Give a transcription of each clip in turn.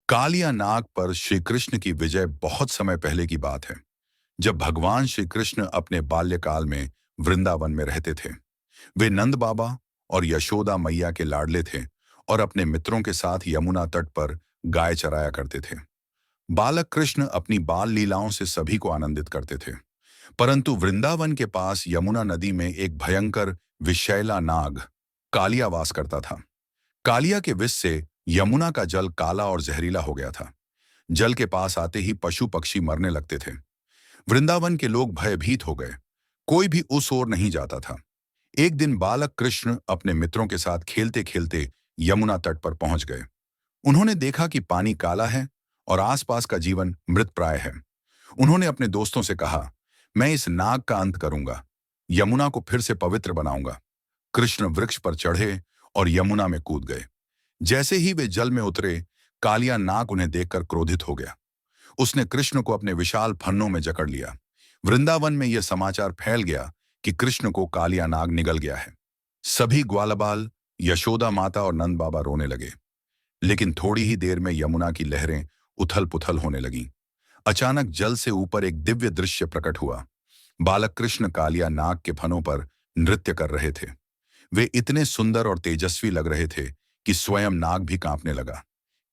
कालिया नाग पर श्री कृष्ण की विजय बहुत समय पहले की बात है, जब भगवान श्री कृष्ण अपने बाल्यकाल में वृंदावन में रहते थे। वे नंद बाबा और यशोदा मैया के लाडले थे और अपने मित्रों के साथ यमुना तट पर गाय चराया करते थे। बालक कृष्ण अपनी बाल लीलाओं से सभी को आनंदित करते थे, परंतु वृंदावन के पास यमुना नदी में एक भयंकर विषैला नाग कालिया वास करता था। कालिया के विष से यमुना का जल काला और जहरीला हो गया था। जल के पास आते ही पशु पक्षी मरने लगते थे। वृंदावन के लोग भयभीत हो गए। कोई भी उस ओर नहीं जाता था। एक दिन बालक कृष्ण अपने मित्रों के साथ खेलते खेलते यमुना तट पर पहुंच गए। उन्होंने देखा कि पानी काला है और आसपास का जीवन मृत प्राय है। उन्होंने अपने दोस्तों से कहा, मैं इस नाग का अंत करूंगा, यमुना को फिर से पवित्र बनाऊंगा। कृष्ण वृक्ष पर चढ़े और यमुना में कूद गए। जैसे ही वे जल में उतरे, कालिया नाग उन्हें देखकर क्रोधित हो गया। उसने कृष्ण को अपने विशाल फन्नों में जकड़ लिया। वृंदावन में यह समाचार फैल गया कि कृष्ण को कालिया नाग निगल गया है। सभी ग्वालबाल, यशोदा माता और नंद बाबा रोने लगे। लेकिन थोड़ी ही देर में यमुना की लहरें उथल पुथल होने लगीं। अचानक जल से ऊपर एक दिव्य दृश्य प्रकट हुआ। बालक कृष्ण कालिया नाग के फनों पर नृत्य कर रहे थे। वे इतने सुंदर और तेजस्वी लग रहे थे कि स्वयं नाग भी कांपने लगा।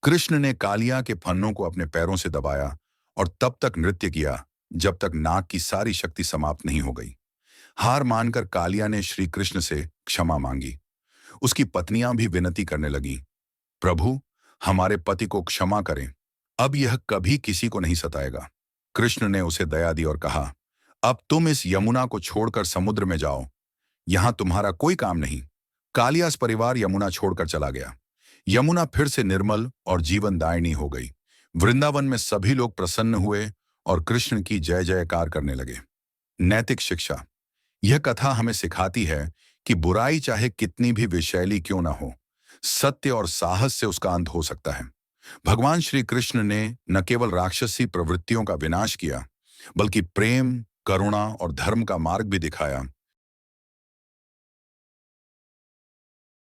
कृष्ण ने कालिया के फन्नों को अपने पैरों से दबाया और तब तक नृत्य किया जब तक नाग की सारी शक्ति समाप्त नहीं हो गई। हार मानकर कालिया ने श्री कृष्ण से क्षमा मांगी। उसकी पत्नियां भी विनती करने लगीं, प्रभु, हमारे पति को क्षमा करें, अब यह कभी किसी को नहीं सताएगा। कृष्ण ने उसे दया दी और कहा, अब तुम इस यमुना को छोड़कर समुद्र में जाओ, यहां तुम्हारा कोई काम नहीं। कालियास परिवार यमुना छोड़कर चला गया। यमुना फिर से निर्मल और जीवनदायिनी हो गई। वृंदावन में सभी लोग प्रसन्न हुए और कृष्ण की जय जयकार करने लगे। नैतिक शिक्षा। यह कथा हमें सिखाती है कि बुराई चाहे कितनी भी विषैली क्यों ना हो, सत्य और साहस से उसका अंत हो सकता है। भगवान श्री कृष्ण ने न केवल राक्षसी प्रवृत्तियों का विनाश किया, बल्कि प्रेम, करुणा और धर्म का मार्ग भी दिखाया,